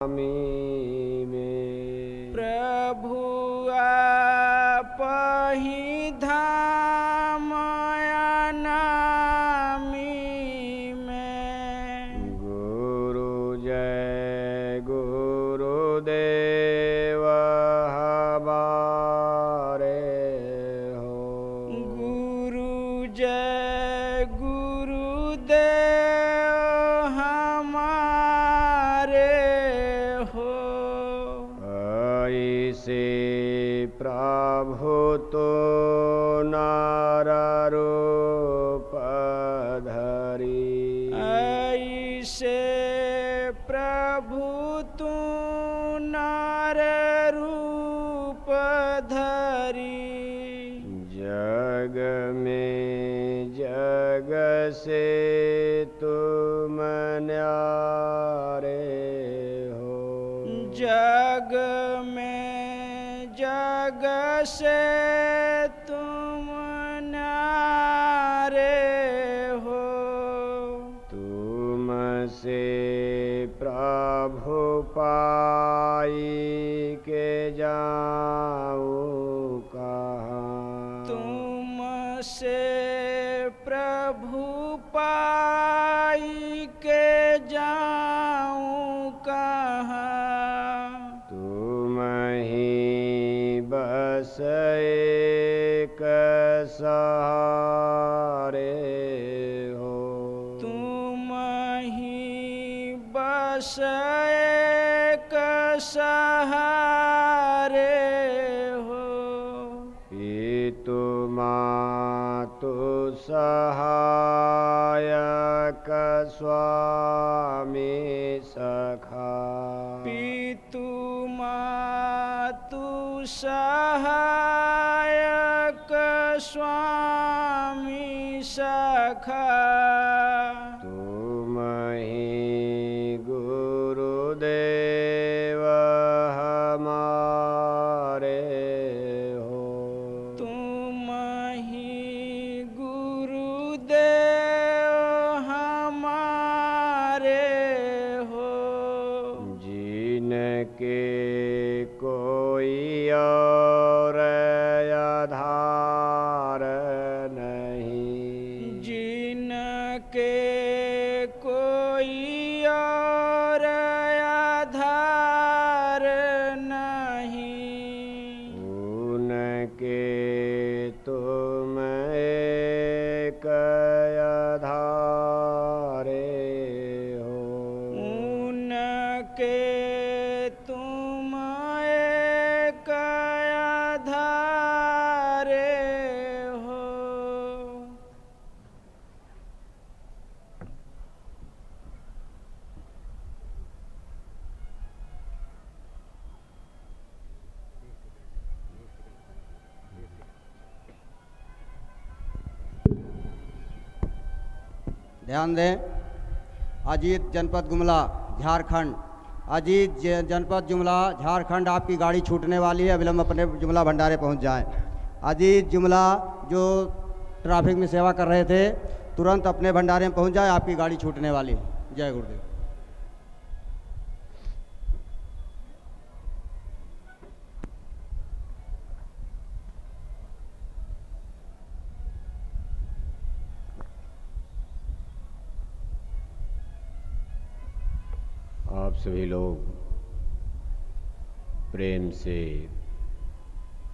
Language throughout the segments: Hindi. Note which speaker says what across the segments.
Speaker 1: में
Speaker 2: प्रभु आप ही धाम अनामी में।
Speaker 1: गुरु जय गुरुदेव हमारे हो।
Speaker 2: गुरु जय गुरुदेव हमारे हो।
Speaker 1: ऐसे प्रभु तो नार रूप धरी।
Speaker 2: ऐसे प्रभु तू नर रूप धरी।
Speaker 1: जग में जग से तुम न्यारे हो।
Speaker 2: जग में जग से तुम न्यारे हो।
Speaker 1: तुम से प्रभु पाई के जाऊं कहाँ।
Speaker 2: तुम से प्रभु पाई के जाऊं कहाँ।
Speaker 1: तुम ही बस एक सहारे हो।
Speaker 2: तुम ही बस एक सहारे हो।
Speaker 1: पितु मातु सहायक स्वामी सखा।
Speaker 2: पितु मातु सहायक स्वामी सखा।
Speaker 1: तुम ही गुरुदेव हमारे हो।
Speaker 2: तुम ही गुरुदेव हमारे हो।
Speaker 1: जिनके कोई और आधार नहीं।
Speaker 2: जिनके कोई और आधार नहीं।
Speaker 1: उनके तुम एक आधारे हो।
Speaker 2: उनके तुम एक आधारे हो।
Speaker 3: ध्यान दें। अजीत जनपद गुमला झारखंड। अजीत जनपद जुमला झारखंड, आपकी गाड़ी छूटने वाली है। अविलंब अपने जुमला भंडारे पहुंच जाएं। अजीत जुमला जो ट्रैफिक में सेवा कर रहे थे, तुरंत अपने भंडारे में पहुंच जाए, आपकी गाड़ी छूटने वाली है। जय गुरुदेव।
Speaker 1: आप सभी लोग प्रेम से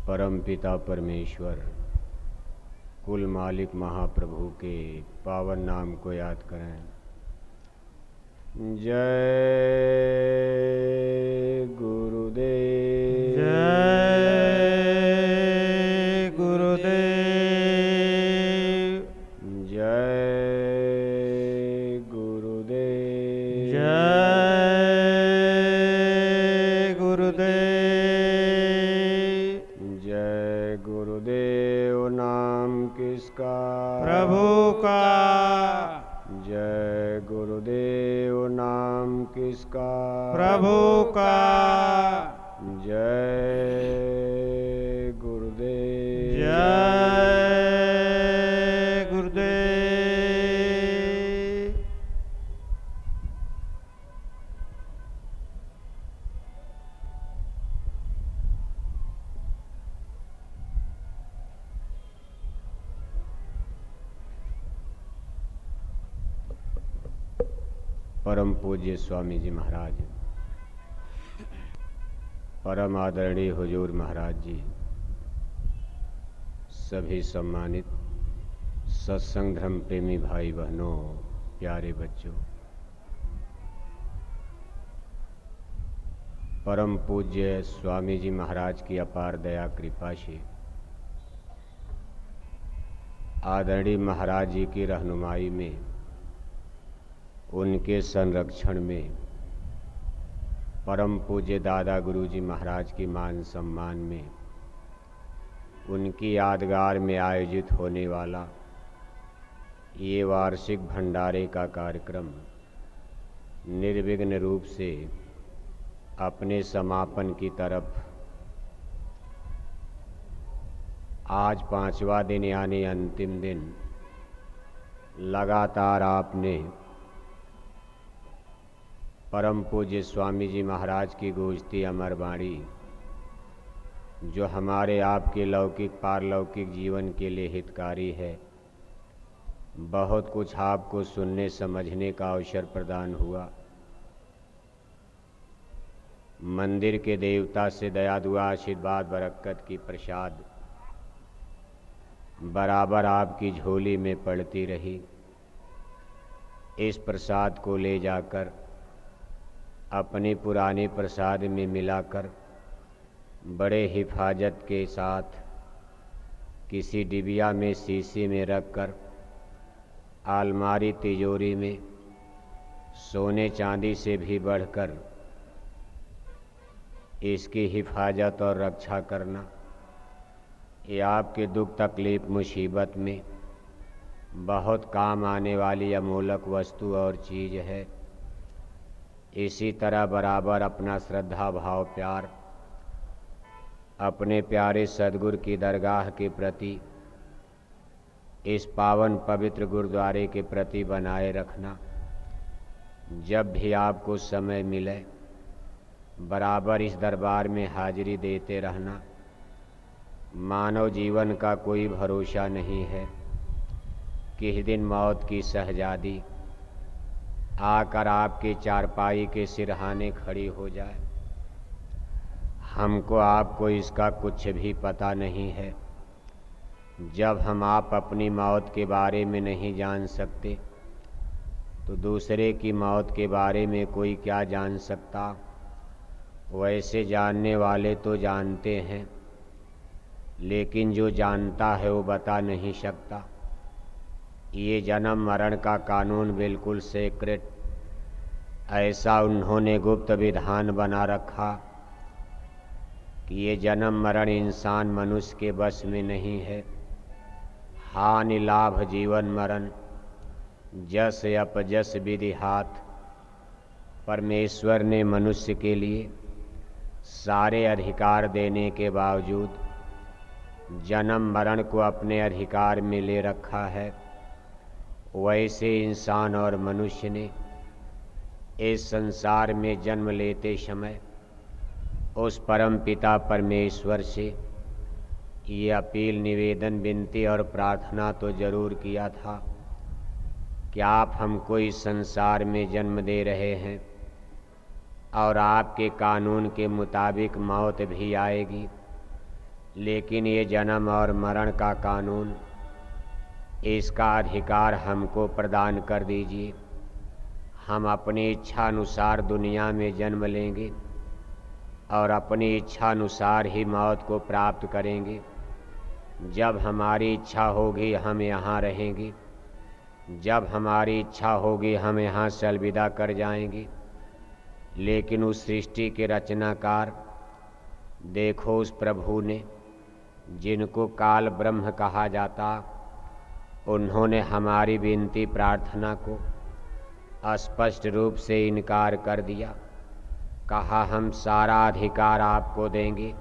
Speaker 1: परमपिता परमेश्वर कुल मालिक महाप्रभु के पावन नाम को याद करें। जय गुरुदेव।
Speaker 2: जय गुरुदेव।
Speaker 1: जय गुरुदेव।
Speaker 2: जय गुरुदेव।
Speaker 1: जय गुरुदेव। नाम किसका?
Speaker 2: प्रभु का।
Speaker 1: जय गुरुदेव। नाम किसका?
Speaker 2: प्रभु का।
Speaker 1: जय गुरुदेव।
Speaker 2: जय गुरुदेव।
Speaker 1: परम पूज्य स्वामी जी महाराज, परम आदरणीय हुजूर महाराज जी, सभी सम्मानित सत्संग धर्म प्रेमी भाई बहनों, प्यारे बच्चों, परम पूज्य स्वामी जी महाराज की अपार दया कृपा से आदरणीय महाराज जी की रहनुमाई में, उनके संरक्षण में, परम पूज्य दादा गुरु जी महाराज की मान सम्मान में, उनकी यादगार में आयोजित होने वाला ये वार्षिक भंडारे का कार्यक्रम निर्विघ्न रूप से अपने समापन की तरफ आज 5वां दिन यानी अंतिम दिन लगातार आपने परम पूज्य स्वामी जी महाराज की गूंजती अमर वाणी, जो हमारे आपके लौकिक पारलौकिक जीवन के लिए हितकारी है, बहुत कुछ आपको सुनने समझने का अवसर प्रदान हुआ। मंदिर के देवता से दया दुआ आशीर्वाद बरकत की प्रसाद बराबर आपकी झोली में पड़ती रही। इस प्रसाद को ले जाकर अपने पुराने प्रसाद में मिलाकर बड़े हिफाजत के साथ किसी डिबिया में शीशी में रखकर अलमारी तिजोरी में सोने चांदी से भी बढ़कर इसकी हिफाजत और रक्षा करना, ये आपके दुख तकलीफ मुसीबत में बहुत काम आने वाली अमूलक वस्तु और चीज़ है। इसी तरह बराबर अपना श्रद्धा भाव प्यार अपने प्यारे सद्गुरु की दरगाह के प्रति, इस पावन पवित्र गुरुद्वारे के प्रति बनाए रखना। जब भी आपको समय मिले बराबर इस दरबार में हाजिरी देते रहना। मानव जीवन का कोई भरोसा नहीं है, किस दिन मौत की शहजादी आकर आपके चारपाई के सिरहाने खड़ी हो जाए। हमको आपको इसका कुछ भी पता नहीं है। जब हम आप अपनी मौत के बारे में नहीं जान सकते तो दूसरे की मौत के बारे में कोई क्या जान सकता। वैसे जानने वाले तो जानते हैं, लेकिन जो जानता है वो बता नहीं सकता। ये जन्म मरण का कानून बिल्कुल सीक्रेट, ऐसा उन्होंने गुप्त विधान बना रखा कि ये जन्म मरण इंसान मनुष्य के बस में नहीं है। हानि लाभ जीवन मरण जस अपजस विधि हाथ, परमेश्वर ने मनुष्य के लिए सारे अधिकार देने के बावजूद जन्म मरण को अपने अधिकार में ले रखा है। वैसे इंसान और मनुष्य ने इस संसार में जन्म लेते समय उस परम पिता परमेश्वर से ये अपील निवेदन विनती और प्रार्थना तो जरूर किया था कि आप हमको इस संसार में जन्म दे रहे हैं और आपके कानून के मुताबिक मौत भी आएगी, लेकिन ये जन्म और मरण का कानून, इसका अधिकार हमको प्रदान कर दीजिए। हम अपनी इच्छा अनुसार दुनिया में जन्म लेंगे और अपनी इच्छा अनुसार ही मौत को प्राप्त करेंगे। जब हमारी इच्छा होगी हम यहाँ रहेंगे, जब हमारी इच्छा होगी हम यहाँ से अलविदा कर जाएंगे। लेकिन उस सृष्टि के रचनाकार, देखो उस प्रभु ने, जिनको काल ब्रह्म कहा जाता, उन्होंने हमारी विनती प्रार्थना को स्पष्ट रूप से इनकार कर दिया। कहा हम सारा अधिकार आपको देंगे,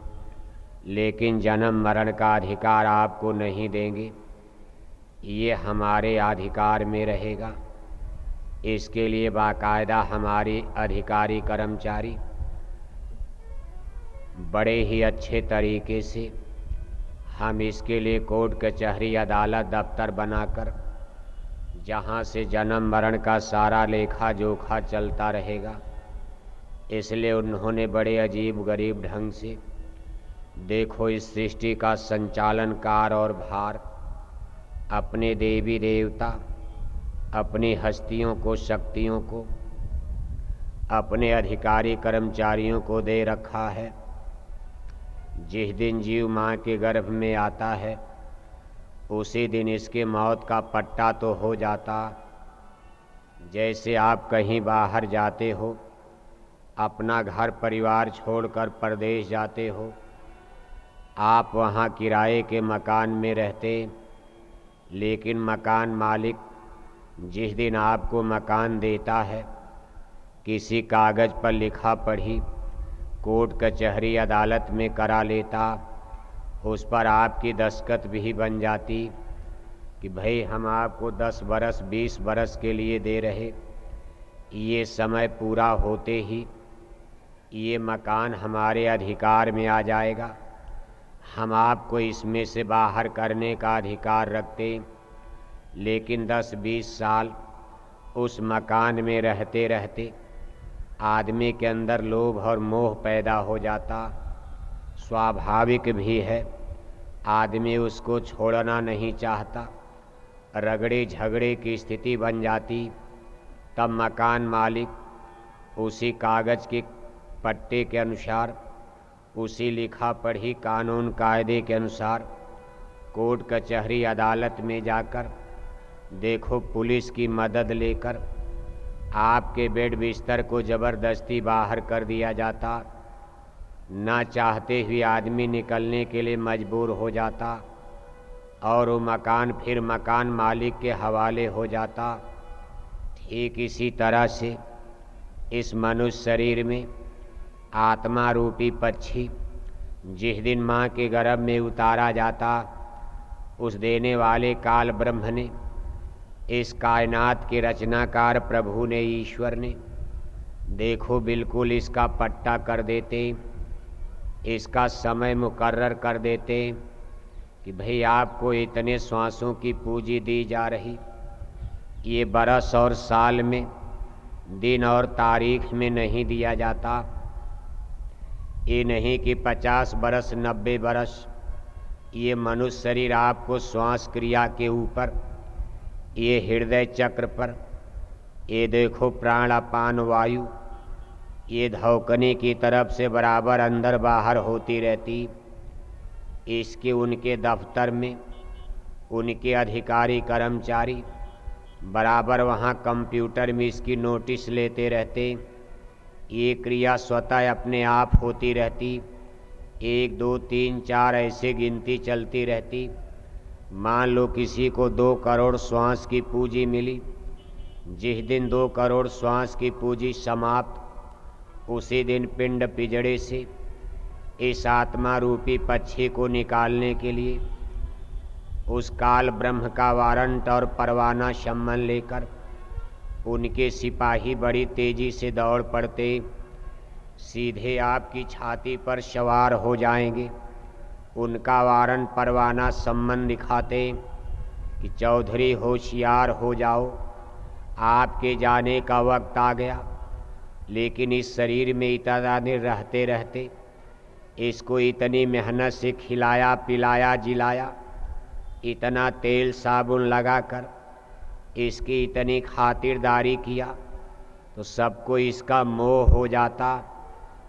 Speaker 1: लेकिन जन्म मरण का अधिकार आपको नहीं देंगे। ये हमारे अधिकार में रहेगा। इसके लिए बाकायदा हमारी अधिकारी कर्मचारी बड़े ही अच्छे तरीके से हम इसके लिए कोर्ट कचहरी अदालत दफ्तर बनाकर जहाँ से जन्म मरण का सारा लेखा जोखा चलता रहेगा। इसलिए उन्होंने बड़े अजीब गरीब ढंग से देखो इस सृष्टि का संचालन कार और भार अपने देवी देवता, अपनी हस्तियों को, शक्तियों को, अपने अधिकारी कर्मचारियों को दे रखा है। जिस दिन जीव माँ के गर्भ में आता है उसी दिन इसके मौत का पट्टा तो हो जाता। जैसे आप कहीं बाहर जाते हो, अपना घर परिवार छोड़कर परदेश जाते हो, आप वहाँ किराए के मकान में रहते, लेकिन मकान मालिक जिस दिन आपको मकान देता है किसी कागज़ पर लिखा पढ़ी कोर्ट कचहरी अदालत में करा लेता, उस पर आपकी दस्तखत भी बन जाती कि भाई हम आपको 10 बरस 20 बरस के लिए दे रहे। ये समय पूरा होते ही ये मकान हमारे अधिकार में आ जाएगा, हम आपको इसमें से बाहर करने का अधिकार रखते। लेकिन 10-20 साल उस मकान में रहते रहते आदमी के अंदर लोभ और मोह पैदा हो जाता। स्वाभाविक भी है, आदमी उसको छोड़ना नहीं चाहता, रगड़े झगड़े की स्थिति बन जाती। तब मकान मालिक उसी कागज़ के पट्टे के अनुसार, उसी लिखा पढ़ी कानून कायदे के अनुसार कोर्ट कचहरी अदालत में जाकर देखो पुलिस की मदद लेकर आपके बेड बिस्तर को ज़बरदस्ती बाहर कर दिया जाता। ना चाहते हुए आदमी निकलने के लिए मजबूर हो जाता और वो मकान फिर मकान मालिक के हवाले हो जाता। ठीक इसी तरह से इस मनुष्य शरीर में आत्मा रूपी पक्षी जिस दिन माँ के गर्भ में उतारा जाता, उस देने वाले काल ब्रह्म ने, इस कायनात के रचनाकार प्रभु ने, ईश्वर ने देखो बिल्कुल इसका पट्टा कर देते, इसका समय मुकर्रर कर देते कि भाई आपको इतने श्वासों की पूंजी दी जा रही। ये बरस और साल में, दिन और तारीख में नहीं दिया जाता। ये नहीं कि 50 बरस 90 बरस, ये मनुष्य शरीर आपको श्वास क्रिया के ऊपर, ये हृदय चक्र पर, ये देखो प्राण अपान वायु, ये धौकने की तरफ से बराबर अंदर बाहर होती रहती। इसके उनके दफ्तर में उनके अधिकारी कर्मचारी बराबर वहाँ कंप्यूटर में इसकी नोटिस लेते रहते। ये क्रिया स्वतः अपने आप होती रहती। 1 2 3 4 ऐसे गिनती चलती रहती। मान लो किसी को 2 करोड़ श्वास की पूंजी मिली, जिस दिन 2 करोड़ श्वास की पूंजी समाप्त, उसी दिन पिंड पिजड़े से इस आत्मा रूपी पक्षी को निकालने के लिए उस काल ब्रह्म का वारंट और परवाना सम्मन लेकर उनके सिपाही बड़ी तेजी से दौड़ पड़ते, सीधे आपकी छाती पर सवार हो जाएंगे। उनका वारंट परवाना सम्मन दिखाते कि चौधरी होशियार हो जाओ, आपके जाने का वक्त आ गया। लेकिन इस शरीर में इतना दिन रहते रहते इसको इतनी मेहनत से खिलाया पिलाया जिलाया, इतना तेल साबुन लगाकर इसकी इतनी खातिरदारी किया, तो सबको इसका मोह हो जाता।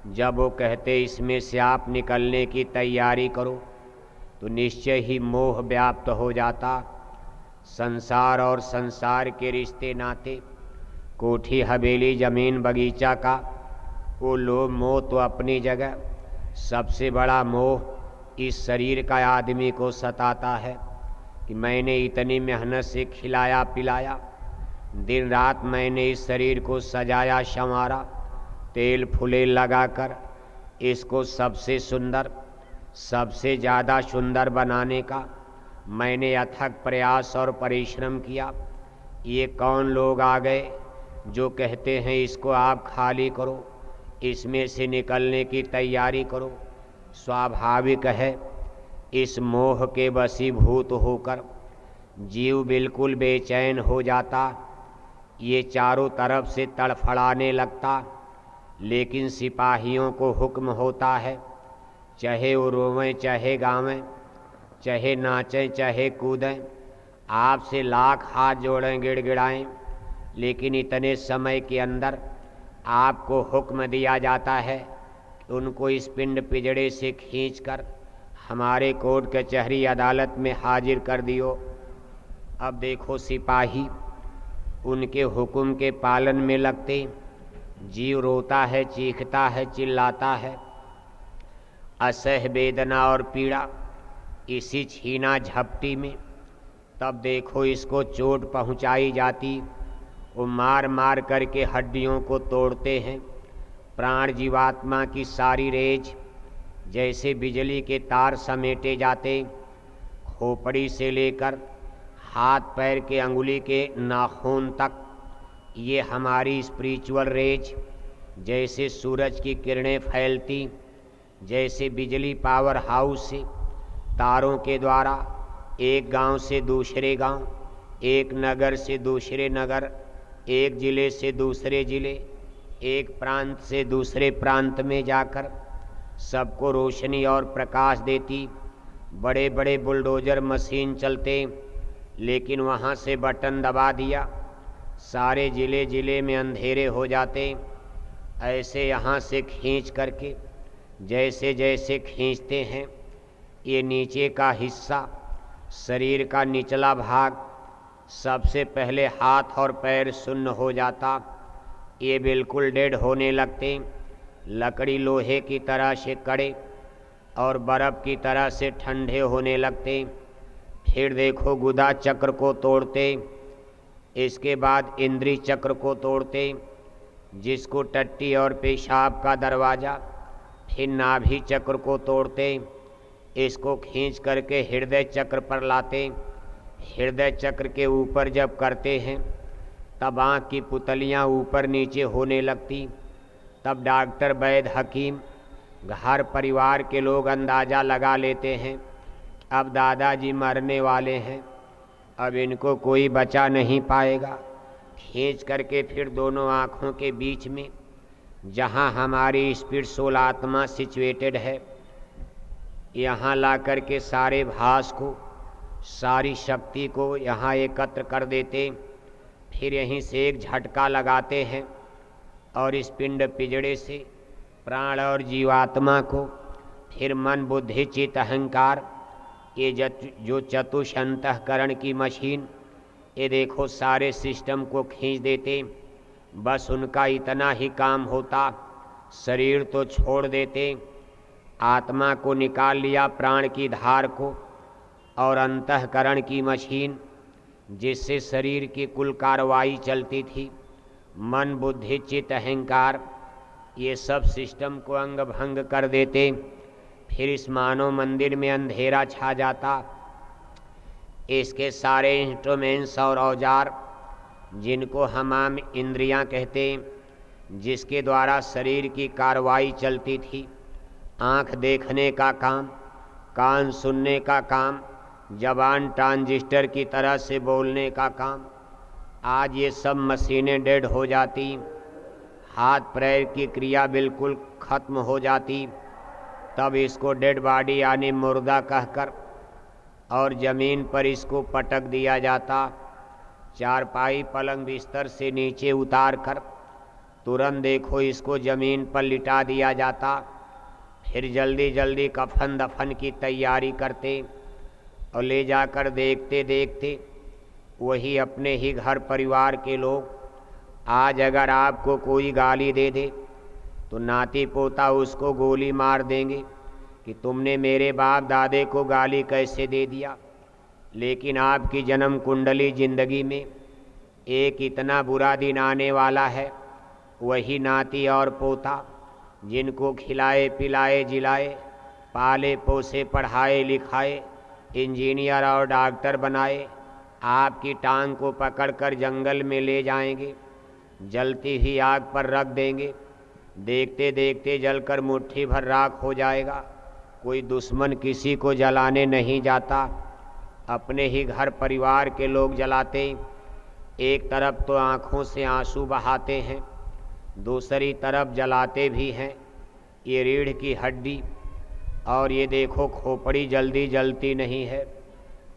Speaker 1: जब वो कहते इसमें से आप निकलने की तैयारी करो, तो निश्चय ही मोह व्याप्त हो जाता। संसार और संसार के रिश्ते नाते, कोठी हवेली जमीन बगीचा का वो लोभ मोह तो अपनी जगह, सबसे बड़ा मोह इस शरीर का आदमी को सताता है कि मैंने इतनी मेहनत से खिलाया पिलाया, दिन रात मैंने इस शरीर को सजाया संवारा, तेल फुले लगाकर इसको सबसे सुंदर, सबसे ज़्यादा सुंदर बनाने का मैंने अथक प्रयास और परिश्रम किया। ये कौन लोग आ गए जो कहते हैं इसको आप खाली करो, इसमें से निकलने की तैयारी करो। स्वाभाविक है इस मोह के वशीभूत होकर जीव बिल्कुल बेचैन हो जाता, ये चारों तरफ से तड़फड़ाने लगता। लेकिन सिपाहियों को हुक्म होता है, चाहे वो रोवें चाहे गावें, चाहे नाचें चाहे कूदें, आपसे लाख हाथ जोड़ें गिड़गिड़ाएं, लेकिन इतने समय के अंदर आपको हुक्म दिया जाता है कि उनको इस पिंड पिजड़े से खींचकर हमारे कोर्ट कचहरी अदालत में हाजिर कर दियो। अब देखो सिपाही उनके हुक्म के पालन में लगते, जीव रोता है, चीखता है, चिल्लाता है। असह वेदना और पीड़ा इसी छीना झपटी में। तब देखो इसको चोट पहुंचाई जाती, वो मार मार करके हड्डियों को तोड़ते हैं। प्राण जीवात्मा की सारी रेज जैसे बिजली के तार समेटे जाते, खोपड़ी से लेकर हाथ पैर के अंगुली के नाखून तक। ये हमारी स्पिरिचुअल रेज जैसे सूरज की किरणें फैलती, जैसे बिजली पावर हाउस से तारों के द्वारा एक गांव से दूसरे गांव, एक नगर से दूसरे नगर, एक जिले से दूसरे जिले, एक प्रांत से दूसरे प्रांत में जाकर सबको रोशनी और प्रकाश देती। बड़े बड़े बुलडोजर मशीन चलते, लेकिन वहाँ से बटन दबा दिया, सारे जिले जिले में अंधेरे हो जाते। ऐसे यहाँ से खींच करके जैसे जैसे खींचते हैं, ये नीचे का हिस्सा शरीर का निचला भाग सबसे पहले हाथ और पैर सुन्न हो जाता, ये बिल्कुल डेड होने लगते। लकड़ी लोहे की तरह से कड़े और बर्फ़ की तरह से ठंडे होने लगते। फिर देखो गुदा चक्र को तोड़ते, इसके बाद इंद्री चक्र को तोड़ते, जिसको टट्टी और पेशाब का दरवाज़ा। फिर नाभि चक्र को तोड़ते, इसको खींच करके हृदय चक्र पर लाते। हृदय चक्र के ऊपर जब करते हैं तब आँख की पुतलियाँ ऊपर नीचे होने लगती। तब डॉक्टर वैद्य हकीम घर परिवार के लोग अंदाज़ा लगा लेते हैं, अब दादाजी मरने वाले हैं, अब इनको कोई बचा नहीं पाएगा। खींच करके फिर दोनों आँखों के बीच में जहाँ हमारी स्पिरिट सोल आत्मा सिचुएटेड है, यहाँ ला करके सारे भास को, सारी शक्ति को यहाँ एकत्र कर देते। फिर यहीं से एक झटका लगाते हैं और इस पिंड पिजड़े से प्राण और जीवात्मा को, फिर मन बुद्धि चित्त अहंकार, ये जो चतुष अंतःकरण की मशीन, ये देखो सारे सिस्टम को खींच देते। बस उनका इतना ही काम होता, शरीर तो छोड़ देते, आत्मा को निकाल लिया प्राण की धार को, और अंतःकरण की मशीन जिससे शरीर की कुल कार्रवाई चलती थी, मन बुद्धि चित्त अहंकार, ये सब सिस्टम को अंग भंग कर देते। फिर इस मानव मंदिर में अंधेरा छा जाता। इसके सारे इंस्ट्रूमेंट्स और औजार, जिनको हम इंद्रियां कहते हैं, जिसके द्वारा शरीर की कार्रवाई चलती थी, आँख देखने का काम, कान सुनने का काम, जबान ट्रांजिस्टर की तरह से बोलने का काम, आज ये सब मशीनें डेड हो जाती। हाथ पैर की क्रिया बिल्कुल ख़त्म हो जाती। तब इसको डेड बॉडी यानी मुर्दा कहकर और ज़मीन पर इसको पटक दिया जाता। चारपाई पलंग बिस्तर से नीचे उतार कर तुरंत देखो इसको ज़मीन पर लिटा दिया जाता। फिर जल्दी जल्दी कफन दफन की तैयारी करते और ले जाकर देखते देखते वही अपने ही घर परिवार के लोग, आज अगर आपको कोई गाली दे दे तो नाती पोता उसको गोली मार देंगे कि तुमने मेरे बाप दादे को गाली कैसे दे दिया। लेकिन आपकी जन्म कुंडली जिंदगी में एक इतना बुरा दिन आने वाला है, वही नाती और पोता जिनको खिलाए पिलाए जिलाए, पाले पोसे पढ़ाए लिखाए, इंजीनियर और डॉक्टर बनाए, आपकी टांग को पकड़कर जंगल में ले जाएंगे, जलती हुई आग पर रख देंगे। देखते देखते जलकर मुट्ठी भर राख हो जाएगा। कोई दुश्मन किसी को जलाने नहीं जाता। अपने ही घर परिवार के लोग जलाते, एक तरफ तो आँखों से आंसू बहाते हैं, दूसरी तरफ जलाते भी हैं ये रीढ़ की हड्डी। और ये देखो खोपड़ी जल्दी जलती नहीं है,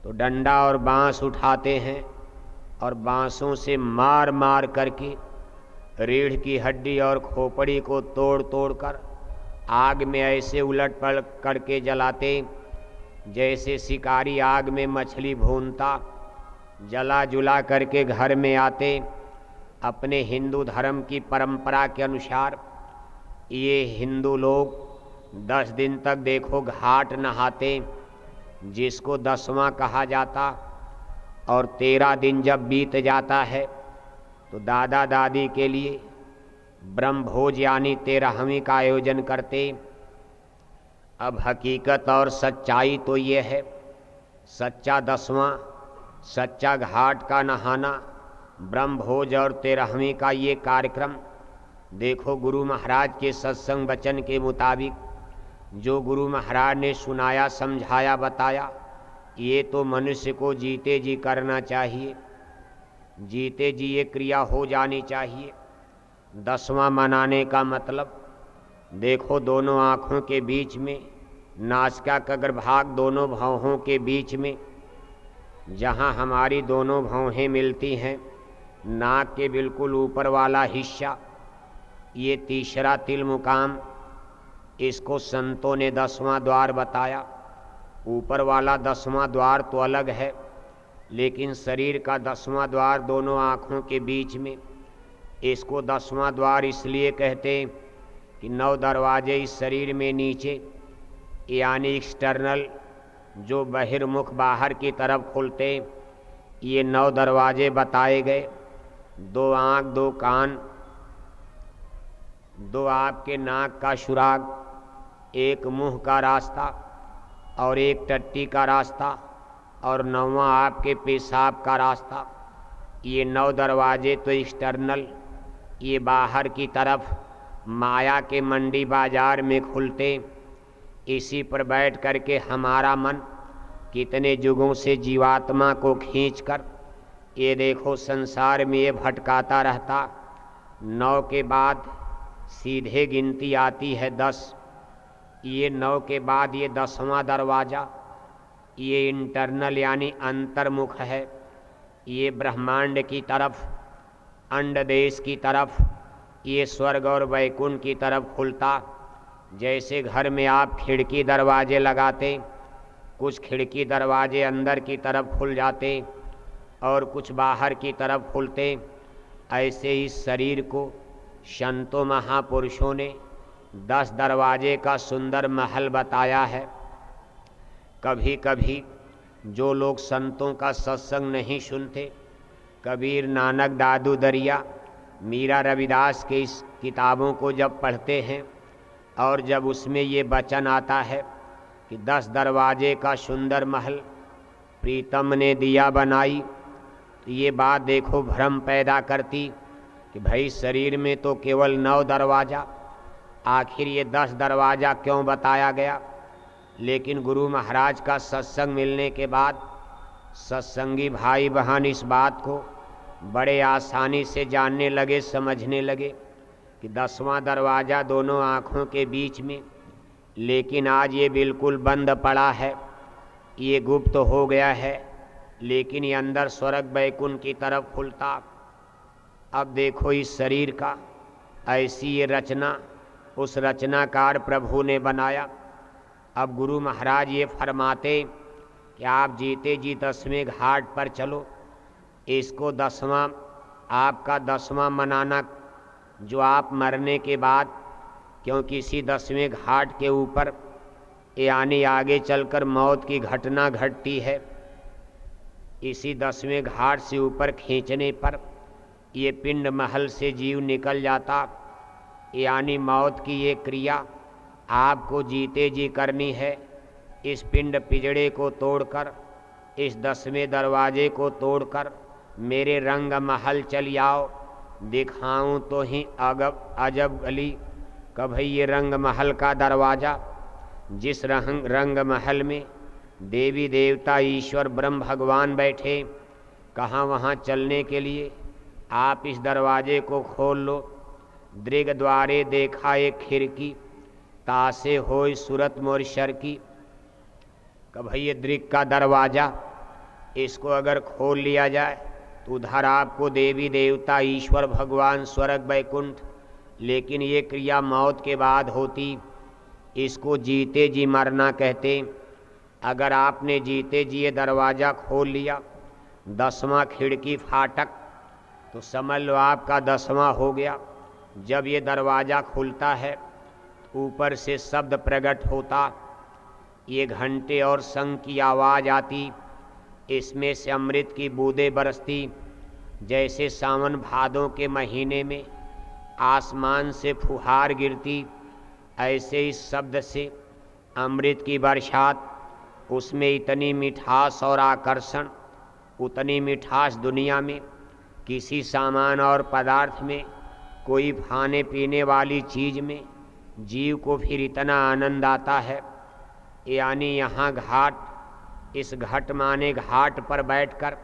Speaker 1: तो डंडा और बांस उठाते हैं और बांसों से मार मार करके रीढ़ की हड्डी और खोपड़ी को तोड़ तोड़ कर आग में ऐसे उलट पलट करके जलाते जैसे शिकारी आग में मछली भूनता। जला जुला करके घर में आते। अपने हिंदू धर्म की परंपरा के अनुसार ये हिंदू लोग 10 दिन तक देखो घाट नहाते, जिसको 10वां कहा जाता। और 13 दिन जब बीत जाता है तो दादा दादी के लिए ब्रह्मभोज यानी 13वीं का आयोजन करते। अब हकीकत और सच्चाई तो ये है, सच्चा 10वां, सच्चा घाट का नहाना, ब्रह्मभोज और 13वीं का ये कार्यक्रम देखो गुरु महाराज के सत्संग वचन के मुताबिक जो गुरु महाराज ने सुनाया, समझाया, बताया, ये तो मनुष्य को जीते जी करना चाहिए, जीते जी ये क्रिया हो जानी चाहिए। 10वां मनाने का मतलब देखो दोनों आँखों के बीच में, नासिका का अग्रभाग दोनों भौहों के बीच में, जहाँ हमारी दोनों भौहें मिलती हैं, नाक के बिल्कुल ऊपर वाला हिस्सा, ये तीसरा तिल मुकाम, इसको संतों ने 10वां द्वार बताया। ऊपर वाला 10वां द्वार तो अलग है, लेकिन शरीर का 10वां द्वार दोनों आँखों के बीच में, इसको 10वां द्वार इसलिए कहते हैं कि 9 दरवाजे इस शरीर में नीचे यानी एक्सटर्नल जो बहिर्मुख बाहर की तरफ खुलते, ये 9 दरवाजे बताए गए। 2 आँख, 2 कान, 2 आपके नाक का सुराग, 1 मुंह का रास्ता और 1 टट्टी का रास्ता और 9वां आपके पेशाब का रास्ता। ये 9 दरवाजे तो एक्सटर्नल, ये बाहर की तरफ माया के मंडी बाजार में खुलते। इसी पर बैठ कर के हमारा मन कितने युगों से जीवात्मा को खींचकर ये देखो संसार में ये भटकाता रहता। 9 के बाद सीधे गिनती आती है 10। ये 9 के बाद ये 10वां दरवाज़ा, ये इंटरनल यानी अंतर्मुख है। ये ब्रह्मांड की तरफ, अंड देश की तरफ, ये स्वर्ग और वैकुंठ की तरफ खुलता। जैसे घर में आप खिड़की दरवाजे लगाते, कुछ खिड़की दरवाजे अंदर की तरफ खुल जाते और कुछ बाहर की तरफ खुलते। ऐसे ही शरीर को संतों महापुरुषों ने 10 दरवाजे का सुंदर महल बताया है। कभी कभी जो लोग संतों का सत्संग नहीं सुनते, कबीर, नानक, दादू दरिया, मीरा, रविदास के इस किताबों को जब पढ़ते हैं और जब उसमें ये वचन आता है कि 10 दरवाजे का सुंदर महल प्रीतम ने दिया बनाई, तो ये बात देखो भ्रम पैदा करती कि भाई शरीर में तो केवल 9 दरवाज़ा, आखिर ये 10 दरवाज़ा क्यों बताया गया। लेकिन गुरु महाराज का सत्संग मिलने के बाद सत्संगी भाई बहन इस बात को बड़े आसानी से जानने लगे, समझने लगे कि 10वां दरवाज़ा दोनों आँखों के बीच में, लेकिन आज ये बिल्कुल बंद पड़ा है, ये गुप्त हो गया है, लेकिन ये अंदर स्वर्ग वैकुंठ की तरफ खुलता। अब देखो इस शरीर का ऐसी ये रचना उस रचनाकार प्रभु ने बनाया। अब गुरु महाराज ये फरमाते कि आप जीते जी 10वें घाट पर चलो, इसको 10वां आपका 10वां मनाना, जो आप मरने के बाद, क्योंकि इसी 10वें घाट के ऊपर यानी आगे चलकर मौत की घटना घटती है, इसी 10वें घाट से ऊपर खींचने पर ये पिंड महल से जीव निकल जाता। यानी मौत की ये क्रिया आपको जीते जी करनी है। इस पिंड पिजड़े को तोड़कर, इस 10वें दरवाजे को तोड़कर मेरे रंग महल चल आओ, दिखाऊं तो ही अजब गली। कभी ये रंग महल का दरवाज़ा, जिस रंग महल में देवी देवता ईश्वर ब्रह्म भगवान बैठे। कहाँ वहाँ चलने के लिए? आप इस दरवाजे को खोल लो। दृग द्वारे देखा एक खिड़की, तासे होय सूरत मोर शर की। कि भाई ये दृग का दरवाज़ा, इसको अगर खोल लिया जाए तो उधर आपको देवी देवता ईश्वर भगवान स्वर्ग वैकुंठ, लेकिन ये क्रिया मौत के बाद होती। इसको जीते जी मरना कहते। अगर आपने जीते जी ये दरवाज़ा खोल लिया, 10वां खिड़की फाटक, तो समझ लो आपका 10वां हो गया। जब ये दरवाज़ा खुलता है ऊपर से शब्द प्रकट होता, ये घंटे और शंख की आवाज़ आती, इसमें से अमृत की बूंदें बरसती। जैसे सावन भादों के महीने में आसमान से फुहार गिरती, ऐसे इस शब्द से अमृत की बरसात। उसमें इतनी मिठास और आकर्षण, उतनी मिठास दुनिया में किसी सामान और पदार्थ में, कोई खाने पीने वाली चीज़ में जीव को फिर इतना आनंद आता है। यानी यहाँ घाट, इस घट माने घाट पर बैठकर,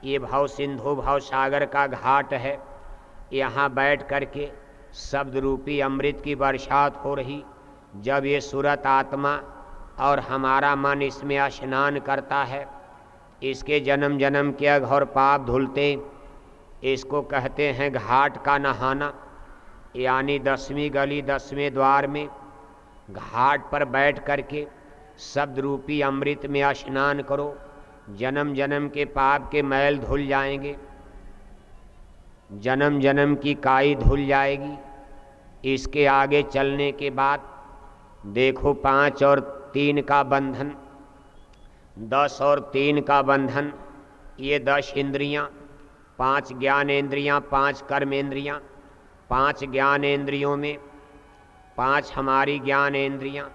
Speaker 1: ये भव सिंधु भव सागर का घाट है, यहाँ बैठ कर के शब्द रूपी अमृत की बरसात हो रही। जब ये सूरत आत्मा और हमारा मन इसमें स्नान करता है, इसके जन्म जन्म के अघ और पाप धुलते। इसको कहते हैं घाट का नहाना। यानी 10वीं गली 10वें द्वार में घाट पर बैठ कर के शब्द रूपी अमृत में स्नान करो, जन्म जन्म के पाप के मैल धुल जाएंगे, जन्म जन्म की काई धुल जाएगी। इसके आगे चलने के बाद देखो 5 और 3 का बंधन, 10 और 3 का बंधन, ये 10 इंद्रियां, 5 ज्ञानेंद्रियां, 5 कर्मेंद्रियां। 5 ज्ञानेंद्रियों में 5 हमारी ज्ञानेंद्रियां।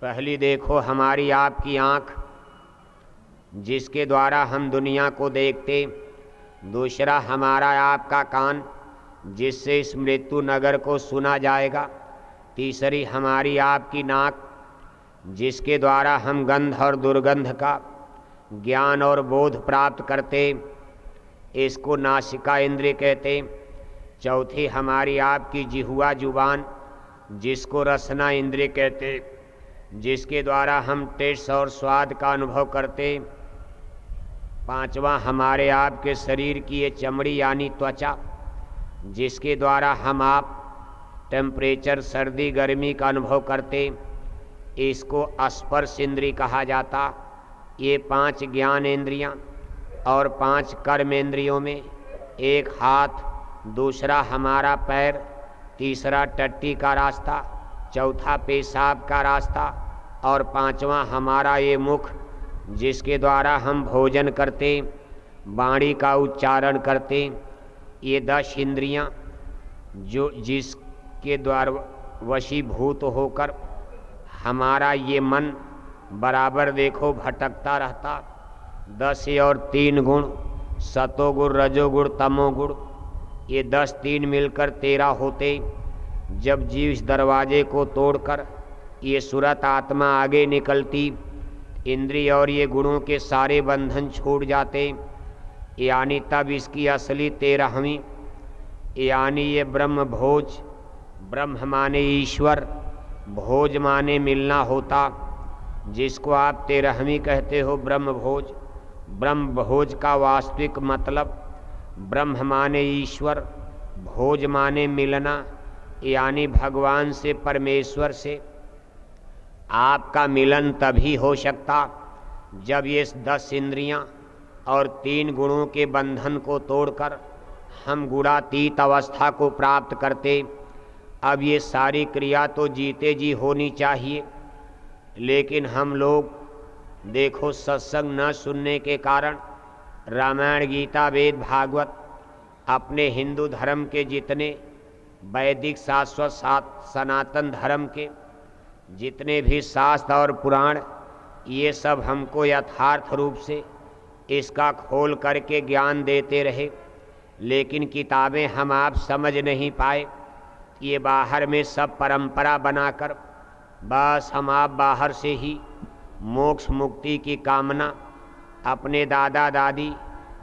Speaker 1: पहली देखो हमारी आपकी आँख, जिसके द्वारा हम दुनिया को देखते। दूसरा हमारा आपका कान, जिससे इस मृत्यु नगर को सुना जाएगा। तीसरी हमारी आपकी नाक, जिसके द्वारा हम गंध और दुर्गंध का ज्ञान और बोध प्राप्त करते, इसको नासिका इंद्रिय कहते। चौथी हमारी आपकी जिह्वा जुबान, जिसको रसना इंद्रिय कहते, जिसके द्वारा हम टेस्ट और स्वाद का अनुभव करते। पांचवा हमारे आपके शरीर की ये चमड़ी यानी त्वचा, जिसके द्वारा हम आप टेम्परेचर सर्दी गर्मी का अनुभव करते, इसको स्पर्श इंद्रिय कहा जाता। ये 5 ज्ञानेंद्रियां और 5 कर्मेंद्रियों में एक हाथ, दूसरा हमारा पैर, तीसरा टट्टी का रास्ता, चौथा पेशाब का रास्ता और 5वां हमारा ये मुख, जिसके द्वारा हम भोजन करते, वाणी का उच्चारण करते। ये 10 इंद्रियां जो जिसके द्वारा वशीभूत होकर हमारा ये मन बराबर देखो भटकता रहता। 10 और 3 गुण, सतोगुण रजोगुण तमोगुण, ये 10 3 मिलकर 13 होते। जब जीव इस दरवाजे को तोड़कर ये सूरत आत्मा आगे निकलती, इंद्रिय और ये गुणों के सारे बंधन छूट जाते। यानी तब इसकी असली 13वीं, यानी ये ब्रह्म भोज, ब्रह्म माने ईश्वर, भोज माने मिलना होता, जिसको आप 13वीं कहते हो ब्रह्म भोज। ब्रह्म भोज का वास्तविक मतलब ब्रह्म माने ईश्वर, भोज माने मिलना, यानी भगवान से, परमेश्वर से। आपका मिलन तभी हो सकता जब ये 10 इंद्रियां और 3 गुणों के बंधन को तोड़कर हम गुणातीत अवस्था को प्राप्त करते। अब ये सारी क्रिया तो जीते जी होनी चाहिए, लेकिन हम लोग देखो सत्संग न सुनने के कारण रामायण गीता वेद भागवत, अपने हिंदू धर्म के जितने वैदिक शाश्वत सनातन धर्म के जितने भी शास्त्र और पुराण, ये सब हमको यथार्थ रूप से इसका खोल करके ज्ञान देते रहे, लेकिन किताबें हम आप समझ नहीं पाए। ये बाहर में सब परंपरा बनाकर बस हम आप बाहर से ही मोक्ष मुक्ति की कामना अपने दादा दादी,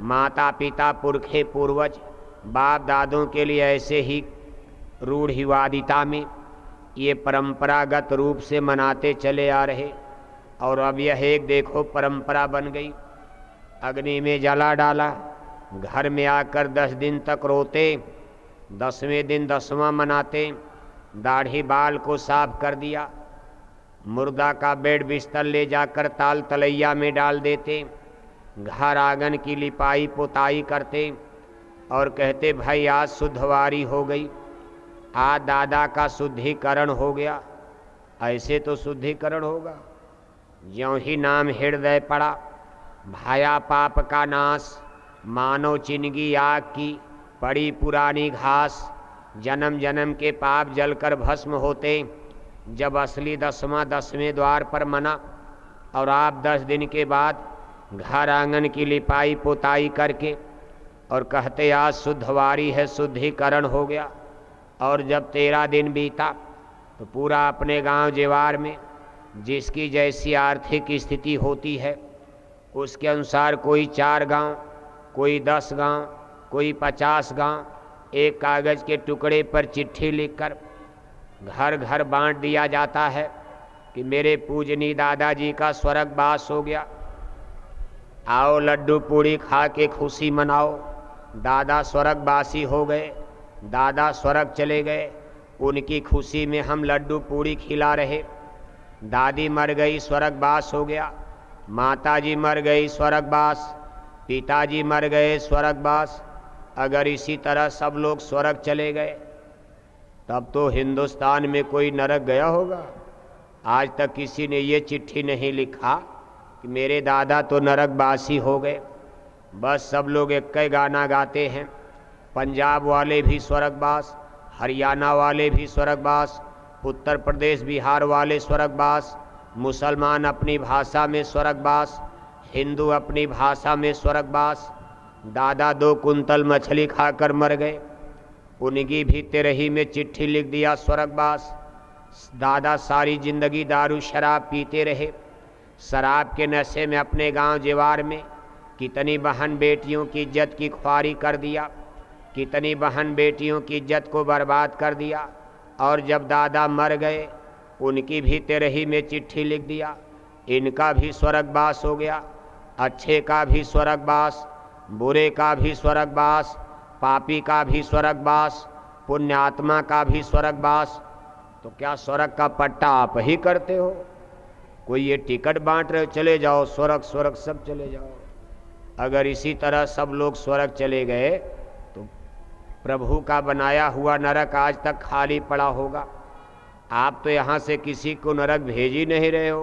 Speaker 1: माता पिता, पुरखे पूर्वज, बाप दादों के लिए ऐसे ही रूढ़िवादिता में ये परंपरागत रूप से मनाते चले आ रहे, और अब यह एक देखो परंपरा बन गई। अग्नि में जला डाला, घर में आकर 10 दिन तक रोते, 10वें दिन 10वां मनाते, दाढ़ी बाल को साफ कर दिया, मुर्दा का बेड बिस्तर ले जाकर ताल तलैया में डाल देते, घर आंगन की लिपाई पोताई करते और कहते भाई आज शुद्धवारी हो गई, आज दादा का शुद्धिकरण हो गया। ऐसे तो शुद्धिकरण होगा? ज्यों ही नाम हृदय पड़ा, भाया पाप का नाश, मानो चिनगी आग की पड़ी पुरानी घास, जन्म जन्म के पाप जलकर भस्म होते। जब असली 10वें द्वार पर मना और आप 10 दिन के बाद घर आंगन की लिपाई पोताई करके और कहते आज शुद्धवारी है, शुद्धिकरण हो गया, और जब 13 दिन बीता तो पूरा अपने गांव जेवार में जिसकी जैसी आर्थिक स्थिति होती है उसके अनुसार कोई 4 गांव, कोई 10 गांव, कोई 50 गांव, एक कागज़ के टुकड़े पर चिट्ठी लिखकर घर घर बांट दिया जाता है कि मेरे पूजनी दादाजी का स्वर्गवास हो गया, आओ लड्डू पूड़ी खा के खुशी मनाओ, दादा स्वर्गवासी हो गए, दादा स्वर्ग चले गए, उनकी खुशी में हम लड्डू पूड़ी खिला रहे। दादी मर गई, स्वर्गवास हो गया, माताजी मर गई, स्वर्गवास, पिताजी मर गए, स्वर्गवास। अगर इसी तरह सब लोग स्वर्ग चले गए तब तो हिंदुस्तान में कोई नरक गया होगा? आज तक किसी ने ये चिट्ठी नहीं लिखा कि मेरे दादा तो नरकवासी हो गए। बस सब लोग एक ही गाना गाते हैं, पंजाब वाले भी स्वर्गवास, हरियाणा वाले भी स्वर्गवास, उत्तर प्रदेश बिहार वाले स्वर्गवास, मुसलमान अपनी भाषा में स्वर्गवास, हिंदू अपनी भाषा में स्वर्गवास। दादा 2 कुंतल मछली खाकर मर गए, उनकी भी 13 में चिट्ठी लिख दिया स्वर्गवास। दादा सारी जिंदगी दारू शराब पीते रहे, शराब के नशे में अपने गांव जेवार में कितनी बहन बेटियों की इज्जत की ख्वारी कर दिया, कितनी बहन बेटियों की इज्जत को बर्बाद कर दिया। और जब दादा मर गए उनकी भी 13 में चिट्ठी लिख दिया, इनका भी स्वर्गवास हो गया, अच्छे का भी स्वर्गवास, बुरे का भी स्वर्गवास, पापी का भी स्वर्गवास, पुण्यात्मा का भी स्वर्गवास। तो क्या स्वर्ग का पट्टा आप ही करते हो? कोई ये टिकट बांट रहे, चले जाओ स्वर्ग, स्वर्ग सब चले जाओ। अगर इसी तरह सब लोग स्वर्ग चले गए तो प्रभु का बनाया हुआ नरक आज तक खाली पड़ा होगा। आप तो यहाँ से किसी को नरक भेज ही नहीं रहे हो,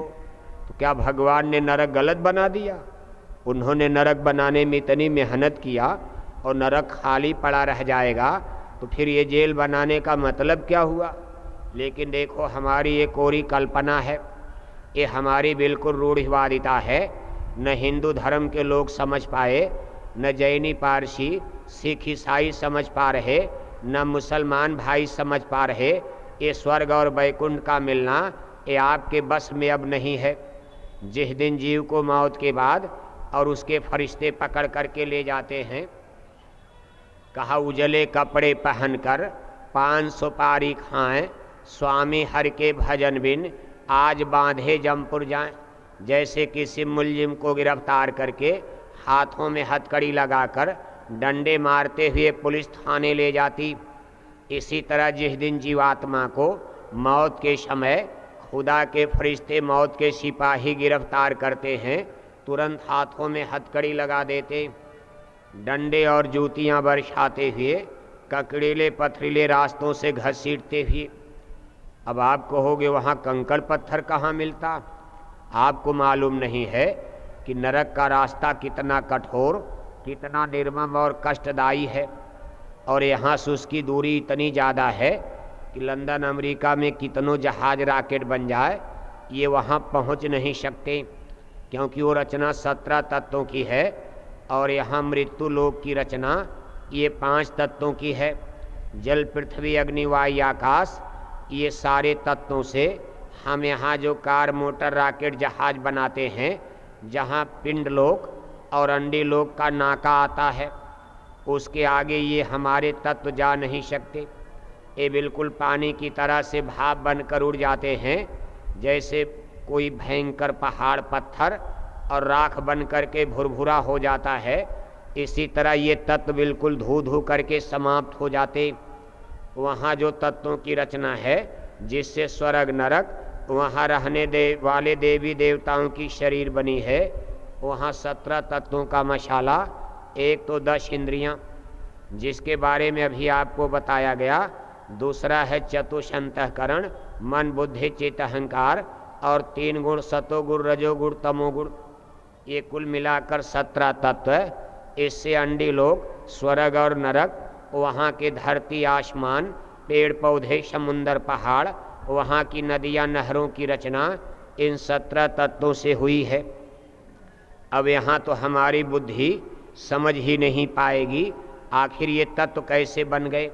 Speaker 1: तो क्या भगवान ने नरक गलत बना दिया? उन्होंने नरक बनाने में इतनी मेहनत किया और नरक खाली पड़ा रह जाएगा तो फिर ये जेल बनाने का मतलब क्या हुआ? लेकिन देखो हमारी ये कोरी कल्पना है, ये हमारी बिल्कुल रूढ़िवादिता है। न हिंदू धर्म के लोग समझ पाए, न जैनी पारसी सिख ईसाई समझ पा रहे, न मुसलमान भाई समझ पा रहे। ये स्वर्ग और वैकुंठ का मिलना ये आपके बस में अब नहीं है। जिस दिन जीव को मौत के बाद और उसके फरिश्ते पकड़ करके ले जाते हैं, कहा उजले कपड़े पहनकर 5 सुपारी खाएं, स्वामी हर के भजन बिन आज बांधे जमपुर जाएं। जैसे किसी मुलजिम को गिरफ्तार करके हाथों में हथकड़ी लगाकर डंडे मारते हुए पुलिस थाने ले जाती, इसी तरह जिस दिन जीवात्मा को मौत के समय खुदा के फरिश्ते मौत के सिपाही गिरफ्तार करते हैं, तुरंत हाथों में हथकड़ी लगा देते, डंडे और जूतियां बरसाते हुए ककड़ीले पथरीले रास्तों से घसीटते हुए। अब आप कहोगे वहाँ कंकड़ पत्थर कहाँ मिलता? आपको मालूम नहीं है कि नरक का रास्ता कितना कठोर, कितना निर्मम और कष्टदायी है। और यहाँ से उसकी दूरी इतनी ज़्यादा है कि लंदन अमेरिका में कितनों जहाज राकेट बन जाए ये वहाँ पहुँच नहीं सकते, क्योंकि वो रचना 17 तत्वों की है और यहाँ मृत्यु लोक की रचना ये 5 तत्वों की है। जल पृथ्वी अग्नि वायु आकाश, ये सारे तत्वों से हम यहाँ जो कार, मोटर, रॉकेट, जहाज बनाते हैं, जहाँ पिंडलोक और अंडीलोक का नाका आता है, उसके आगे ये हमारे तत्व जा नहीं सकते। ये बिल्कुल पानी की तरह से भाप बनकर उड़ जाते हैं, जैसे कोई भयंकर पहाड़, पत्थर और राख बन करके भुरभुरा हो जाता है। इसी तरह ये तत्व बिल्कुल धू धू करके समाप्त हो जाते। वहाँ जो तत्वों की रचना है, जिससे स्वर्ग नरक, वहाँ रहने वाले देवी देवताओं की शरीर बनी है, वहाँ 17 तत्वों का मशाला। एक तो 10 इंद्रियाँ, जिसके बारे में अभी आपको बताया गया। दूसरा है चतुष अंतःकरण, मन, बुद्धि, चित्त, अहंकार, और 3 गुण, सतोगुण, रजोगुण, तमोगुण। ये कुल मिलाकर 17 तत्व। इससे अंडीलोक, स्वर्ग और नरक, वहाँ के धरती, आसमान, पेड़ पौधे, समुंदर, पहाड़, वहाँ की नदियाँ, नहरों की रचना इन 17 तत्वों से हुई है। अब यहाँ तो हमारी बुद्धि समझ ही नहीं पाएगी आखिर ये तत्व कैसे बन गए।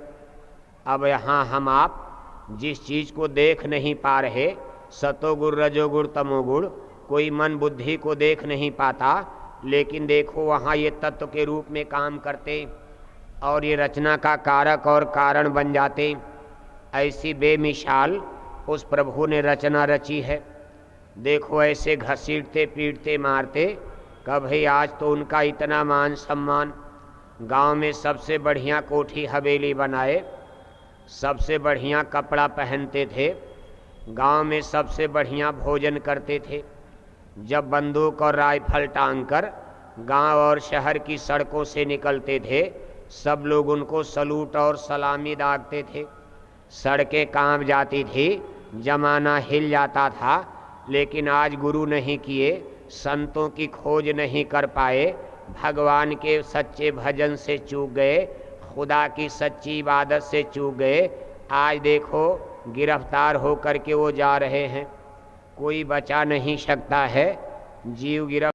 Speaker 1: अब यहाँ हम आप जिस चीज़ को देख नहीं पा रहे, सतोगुण, रजोगुण, तमोगुण, कोई मन बुद्धि को देख नहीं पाता, लेकिन देखो वहाँ ये तत्व के रूप में काम करते और ये रचना का कारक और कारण बन जाते। ऐसी बेमिसाल उस प्रभु ने रचना रची है। देखो ऐसे घसीटते, पीटते, मारते। कभी आज तो उनका इतना मान सम्मान, गांव में सबसे बढ़िया कोठी हवेली बनाए, सबसे बढ़िया कपड़ा पहनते थे, गांव में सबसे बढ़िया भोजन करते थे। जब बंदूक और राइफल टांग कर गांव और शहर की सड़कों से निकलते थे, सब लोग उनको सलूट और सलामी दागते थे। सड़कें कांप जाती थी, जमाना हिल जाता था। लेकिन आज गुरु नहीं किए, संतों की खोज नहीं कर पाए, भगवान के सच्चे भजन से चूक गए, खुदा की सच्ची इबादत से चूक गए। आज देखो गिरफ्तार होकर के वो जा रहे हैं, कोई बचा नहीं सकता है। जीव गिरफ्तार